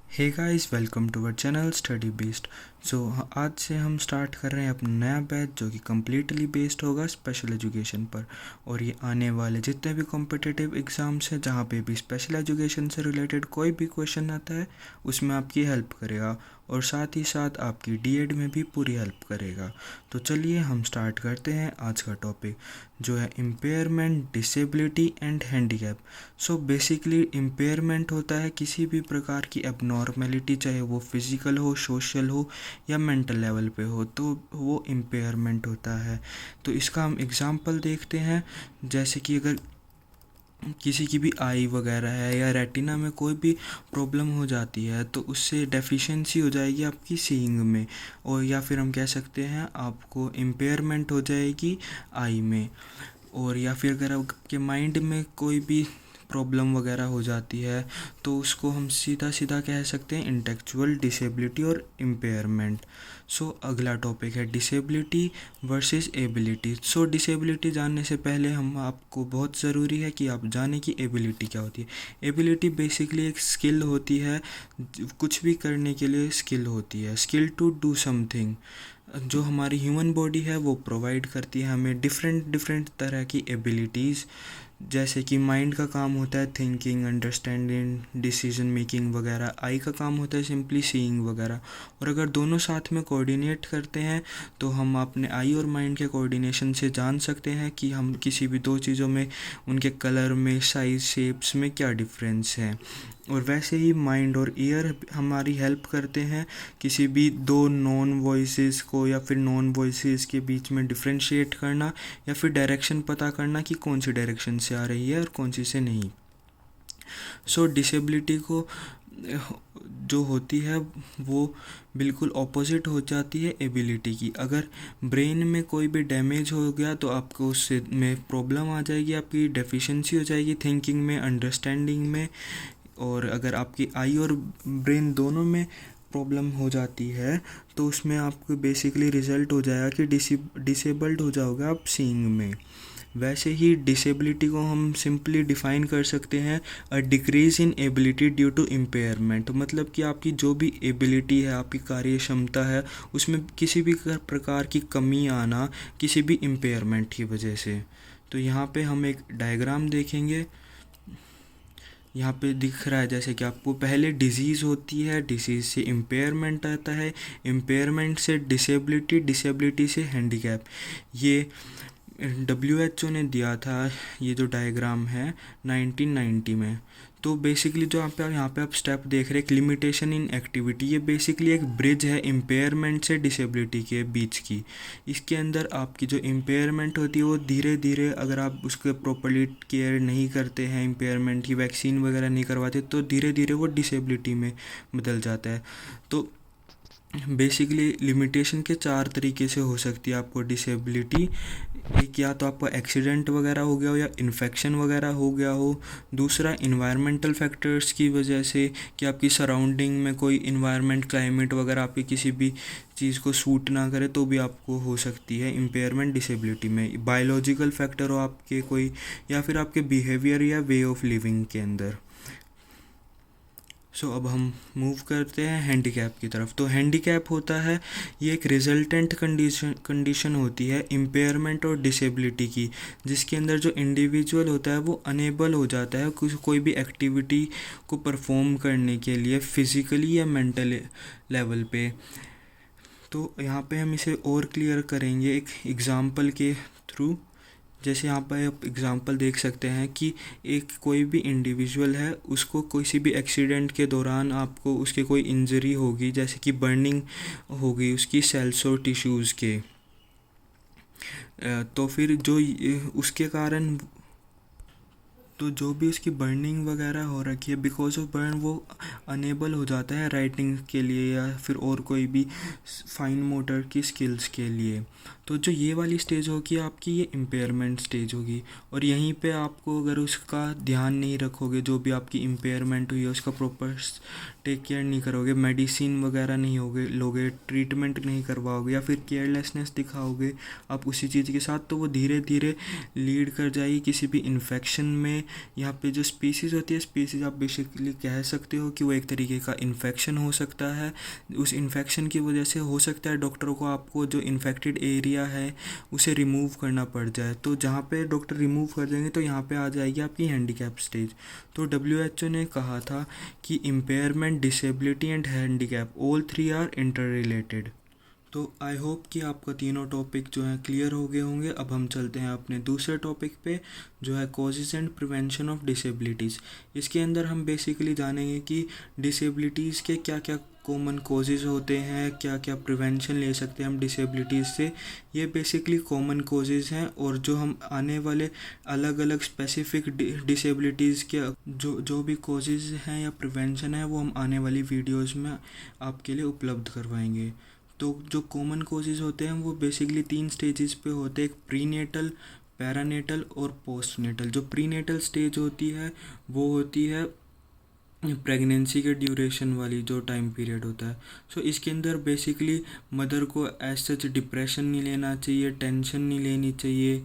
Hey guys, welcome to our channel study based. So आज से हम स्टार्ट कर रहे हैं अपना नया बैच जो कि कम्प्लीटली बेस्ड होगा स्पेशल एजुकेशन पर। और ये आने वाले जितने भी कॉम्पिटिटिव एग्ज़ाम्स हैं जहाँ पे भी स्पेशल एजुकेशन से रिलेटेड कोई भी क्वेश्चन आता है उसमें आपकी हेल्प करेगा और साथ ही साथ आपकी डीएड में भी पूरी हेल्प करेगा। तो चलिए हम स्टार्ट करते हैं आज का टॉपिक जो है impairment, disability and handicap. So basically impairment होता है किसी भी प्रकार की एबनॉर्मेलिटी, चाहे वो फिज़िकल हो, सोशल हो या मेंटल लेवल पे हो, तो वो इम्पेयरमेंट होता है। तो इसका हम एग्ज़ाम्पल देखते हैं, जैसे कि अगर किसी की भी आई वगैरह है या रेटिना में कोई भी प्रॉब्लम हो जाती है तो उससे डेफिशिएंसी हो जाएगी आपकी सीइंग में, और या फिर हम कह सकते हैं आपको इम्पेयरमेंट हो जाएगी आई में। और या फिर अगर आपके माइंड में कोई भी प्रॉब्लम वगैरह हो जाती है तो उसको हम सीधा सीधा कह सकते हैं इंटेलेक्चुअल डिसेबिलिटी और इम्पेयरमेंट। सो अगला टॉपिक है डिसेबिलिटी वर्सेस एबिलिटी। सो डिसेबिलिटी जानने से पहले हम आपको बहुत ज़रूरी है कि आप जानें कि एबिलिटी क्या होती है। एबिलिटी बेसिकली एक स्किल होती है, कुछ भी करने के लिए स्किल होती है, स्किल टू डू समथिंग। जो हमारी ह्यूमन बॉडी है वो प्रोवाइड करती है हमें डिफरेंट डिफरेंट तरह की एबिलिटीज़। जैसे कि माइंड का काम होता है थिंकिंग, अंडरस्टैंडिंग, डिसीजन मेकिंग वगैरह। आई का काम होता है सिंपली सीइंग वगैरह। और अगर दोनों साथ में कोऑर्डिनेट करते हैं तो हम अपने आई और माइंड के कोऑर्डिनेशन से जान सकते हैं कि हम किसी भी दो चीज़ों में, उनके कलर में, साइज, शेप्स में क्या डिफरेंस है। और वैसे ही माइंड और ईयर हमारी हेल्प करते हैं किसी भी दो नॉन वॉइसेस को या फिर नॉन वॉइसेस के बीच में डिफरेंशिएट करना या फिर डायरेक्शन पता करना कि कौन सी डायरेक्शन से आ रही है और कौन सी से नहीं। सो डिसेबिलिटी को जो होती है वो बिल्कुल ऑपोजिट हो जाती है एबिलिटी की। अगर ब्रेन में कोई भी डैमेज हो गया तो आपको उससे में प्रॉब्लम आ जाएगी, आपकी डेफिशिएंसी हो जाएगी थिंकिंग में, अंडरस्टैंडिंग में। और अगर आपकी आई और ब्रेन दोनों में प्रॉब्लम हो जाती है तो उसमें आपको बेसिकली रिज़ल्ट हो जाएगा कि डिसेबल्ड हो जाओगे आप सीइंग में। वैसे ही डिसेबिलिटी को हम सिंपली डिफ़ाइन कर सकते हैं a decrease in ability due to impairment. मतलब कि आपकी जो भी एबिलिटी है, आपकी कार्य क्षमता है, उसमें किसी भी प्रकार की कमी आना किसी भी इम्पेयरमेंट की वजह से। तो यहाँ पे हम एक डायग्राम देखेंगे, यहाँ पे दिख रहा है जैसे कि आपको पहले डिजीज़ होती है, डिजीज़ से इम्पेयरमेंट आता है, इम्पेयरमेंट से डिसेबिलिटी, डिसेबिलिटी से हैंडीकैप। ये WHO ने दिया था ये जो डायग्राम है 1990 में। तो बेसिकली जो आप यहाँ पे आप स्टेप देख रहे हैं लिमिटेशन इन एक्टिविटी, ये बेसिकली एक ब्रिज है इम्पेयरमेंट से डिसेबिलिटी के बीच की। इसके अंदर आपकी जो इम्पेयरमेंट होती है वो धीरे धीरे, अगर आप उसके प्रॉपरली केयर नहीं करते हैं, इम्पेयरमेंट की वैक्सीन वगैरह नहीं करवाते, तो धीरे धीरे वो डिसेबिलिटी में बदल जाता है। तो बेसिकली लिमिटेशन के चार तरीके से हो सकती है आपको डिसेबिलिटी। एक, या तो आपको एक्सीडेंट वगैरह हो गया हो या इन्फेक्शन वगैरह हो गया हो। दूसरा, इन्वायरमेंटल फैक्टर्स की वजह से कि आपकी सराउंडिंग में कोई इन्वायरमेंट, क्लाइमेट वगैरह आपकी किसी भी चीज़ को सूट ना करे तो भी आपको हो सकती है इम्पेयरमेंट डिसेबिलिटी में। बायोलॉजिकल फैक्टर हो आपके कोई, या फिर आपके बिहेवियर या वे ऑफ लिविंग के अंदर। सो अब हम मूव करते हैं हैंडीकैप की तरफ। तो हैंडीकैप होता है, ये एक रिजल्टेंट कंडीशन होती है इम्पेयरमेंट और डिसेबिलिटी की, जिसके अंदर जो इंडिविजुअल होता है वो अनेबल हो जाता है कोई भी एक्टिविटी को परफॉर्म करने के लिए फिज़िकली या मेंटल लेवल पे। तो यहाँ पे हम इसे और क्लियर करेंगे एक एग्ज़ाम्पल के थ्रू। जैसे यहाँ पर आप एग्ज़ाम्पल देख सकते हैं कि एक कोई भी इंडिविजुअल है, उसको किसी भी एक्सीडेंट के दौरान आपको उसके कोई इंजरी होगी, जैसे कि बर्निंग होगी उसकी सेल्स और टिश्यूज़ के, तो फिर जो उसके कारण, तो जो भी उसकी बर्निंग वगैरह हो रखी है, बिकॉज ऑफ बर्न वो अनेबल हो जाता है राइटिंग के लिए या फिर और कोई भी फाइन मोटर की स्किल्स के लिए। तो जो ये वाली स्टेज होगी आपकी, ये इम्पेयरमेंट स्टेज होगी। और यहीं पे आपको अगर उसका ध्यान नहीं रखोगे, जो भी आपकी इम्पेयरमेंट हुई है उसका प्रॉपर टेक केयर नहीं करोगे, मेडिसिन वगैरह नहीं लोगे, ट्रीटमेंट नहीं करवाओगे या फिर केयरलेसनेस दिखाओगे आप उसी चीज़ के साथ, तो वो धीरे धीरे लीड कर जाएगी किसी भी इन्फेक्शन में। यहाँ पे जो स्पीसीज़ होती है, स्पीसीज़ आप बेसिकली कह सकते हो कि वो एक तरीके का इन्फेक्शन हो सकता है। उस इन्फेक्शन की वजह से हो सकता है डॉक्टरों को आपको जो इन्फेक्टेड एरिया है उसे रिमूव करना पड़ जाए। तो जहाँ पे डॉक्टर रिमूव कर देंगे तो यहाँ पे आ जाएगी आपकी हैंडीकैप स्टेज। तो WHO ने कहा था कि impairment, disability and handicap all three are interrelated. तो आई होप कि आपका तीनों टॉपिक जो है क्लियर हो गए होंगे। अब हम चलते हैं अपने दूसरे टॉपिक पे, जो है causes and prevention of disabilities. इसके अंदर हम बेसिकली जानेंगे कि डिसेबिलिटीज़ के क्या क्या कॉमन कॉजेज़ होते हैं, क्या क्या प्रिवेंशन ले सकते हैं हम डिसेबिलिटीज़ से। ये बेसिकली कॉमन कॉजेज़ हैं, और जो हम आने वाले अलग अलग स्पेसिफिक डिसेबिलिटीज़ के जो भी कॉजेज़ हैं या प्रिवेंशन है, वो हम आने वाली वीडियोज़ में आपके लिए उपलब्ध करवाएंगे। तो जो कॉमन कॉजेज़ होते हैं वो बेसिकली 3 स्टेजेस पे होते हैं, एक प्रीनेटल, पैरानेटल और पोस्टनेटल। जो प्रीनेटल स्टेज होती है वो होती है प्रेगनेंसी के ड्यूरेशन वाली जो टाइम पीरियड होता है। सो इसके अंदर बेसिकली मदर को एज सच डिप्रेशन नहीं लेना चाहिए, टेंशन नहीं लेनी चाहिए,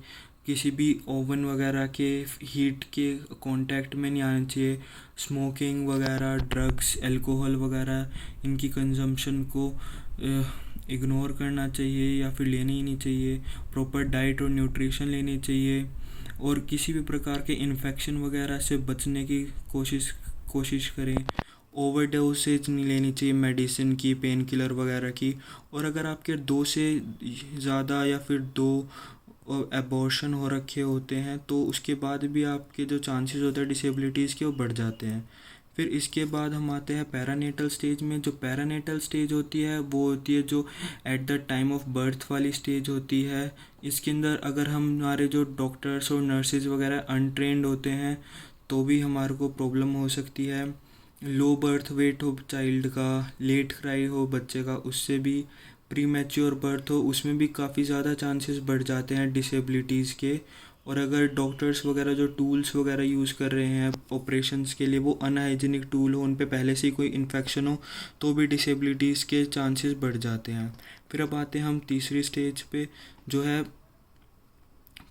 किसी भी ओवन वगैरह के हीट के कांटेक्ट में नहीं आना चाहिए, स्मोकिंग वगैरह, ड्रग्स, अल्कोहल वगैरह इनकी कंजम्पशन को इग्नोर करना चाहिए या फिर लेनी ही नहीं चाहिए। प्रॉपर डाइट और न्यूट्रिशन लेनी चाहिए, और किसी भी प्रकार के इन्फेक्शन वगैरह से बचने की कोशिश करें। ओवरडोसेज नहीं लेनी चाहिए मेडिसिन की, पेन किलर वगैरह की। और अगर आपके 2 से ज़्यादा या फिर 2 एबॉर्शन हो रखे होते हैं तो उसके बाद भी आपके जो चांसेस होते हैं डिसेबिलिटीज़ के वो बढ़ जाते हैं। फिर इसके बाद हम आते हैं पैरानेटल स्टेज में। जो पैरानेटल स्टेज होती है वो होती है जो at the time of birth वाली स्टेज होती है। इसके अंदर अगर हमारे जो डॉक्टर्स और नर्सेज वगैरह अनट्रेंड होते हैं तो भी हमारे को प्रॉब्लम हो सकती है। लो बर्थ वेट हो चाइल्ड का, लेट क्राई हो बच्चे का, उससे भी प्री मैच्योर बर्थ हो, उसमें भी काफ़ी ज़्यादा चांसेस बढ़ जाते हैं डिसेबिलिटीज़ के। और अगर डॉक्टर्स वगैरह जो टूल्स वगैरह यूज़ कर रहे हैं ऑपरेशंस के लिए वो अनहाइजीनिक टूल हो, उन पे पहले से ही कोई इन्फेक्शन हो, तो भी डिसेबिलिटीज़ के चांसेस बढ़ जाते हैं। फिर अब आते हैं हम तीसरी स्टेज पे, जो है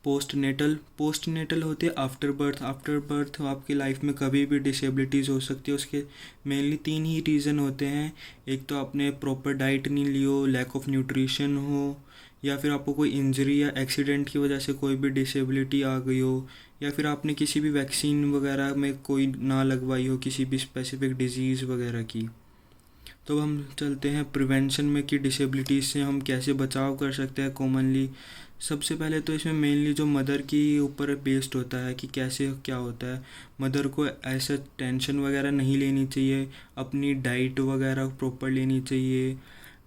पोस्टनेटल होते हैं आफ्टर बर्थ आपकी लाइफ में कभी भी डिसेबिलिटीज़ हो सकती है। उसके मेनली 3 ही रीज़न होते हैं। एक तो आपने प्रॉपर डाइट नहीं ली हो, लैक ऑफ न्यूट्रिशन हो, या फिर आपको कोई इंजरी या एक्सीडेंट की वजह से कोई भी डिसेबिलिटी आ गई हो, या फिर आपने किसी भी वैक्सीन वगैरह में कोई ना लगवाई हो किसी भी स्पेसिफिक डिजीज़ वगैरह की। तो हम चलते हैं प्रिवेंशन में कि डिसेबिलिटीज़ से हम कैसे बचाव कर सकते हैं कॉमनली। सबसे पहले तो इसमें मेनली जो मदर की ऊपर बेस्ड होता है कि कैसे क्या होता है। मदर को ऐसा टेंशन वगैरह नहीं लेनी चाहिए, अपनी डाइट वगैरह प्रॉपर लेनी चाहिए,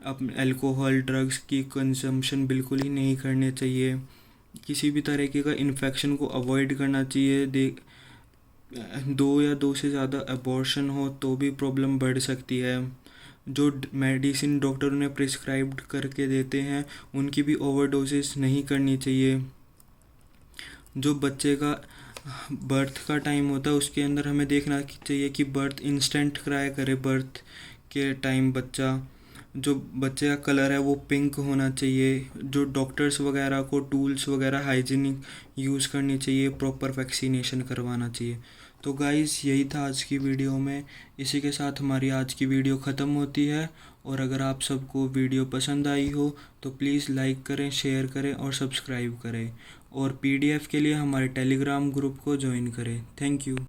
अपने अल्कोहल ड्रग्स की कंजम्पशन बिल्कुल ही नहीं करने चाहिए, किसी भी तरीके का इन्फेक्शन को अवॉइड करना चाहिए। 2 या 2 से ज़्यादा अबॉर्शन हो तो भी प्रॉब्लम बढ़ सकती है। जो मेडिसिन डॉक्टर ने प्रिस्क्राइब्ड करके देते हैं उनकी भी ओवरडोसेस नहीं करनी चाहिए। जो बच्चे का बर्थ का टाइम होता है उसके अंदर हमें देखना चाहिए कि बर्थ इंस्टेंट क्राई करे। बर्थ के टाइम जो बच्चे का कलर है वो पिंक होना चाहिए। जो डॉक्टर्स वगैरह को टूल्स वगैरह हाइजीनिक यूज़ करनी चाहिए, प्रॉपर वैक्सीनेशन करवाना चाहिए। तो गाइस यही था आज की वीडियो में। इसी के साथ हमारी आज की वीडियो ख़त्म होती है। और अगर आप सबको वीडियो पसंद आई हो तो प्लीज़ लाइक करें, शेयर करें और सब्सक्राइब करें। और PDF के लिए हमारे टेलीग्राम ग्रुप को ज्वाइन करें। Thank you.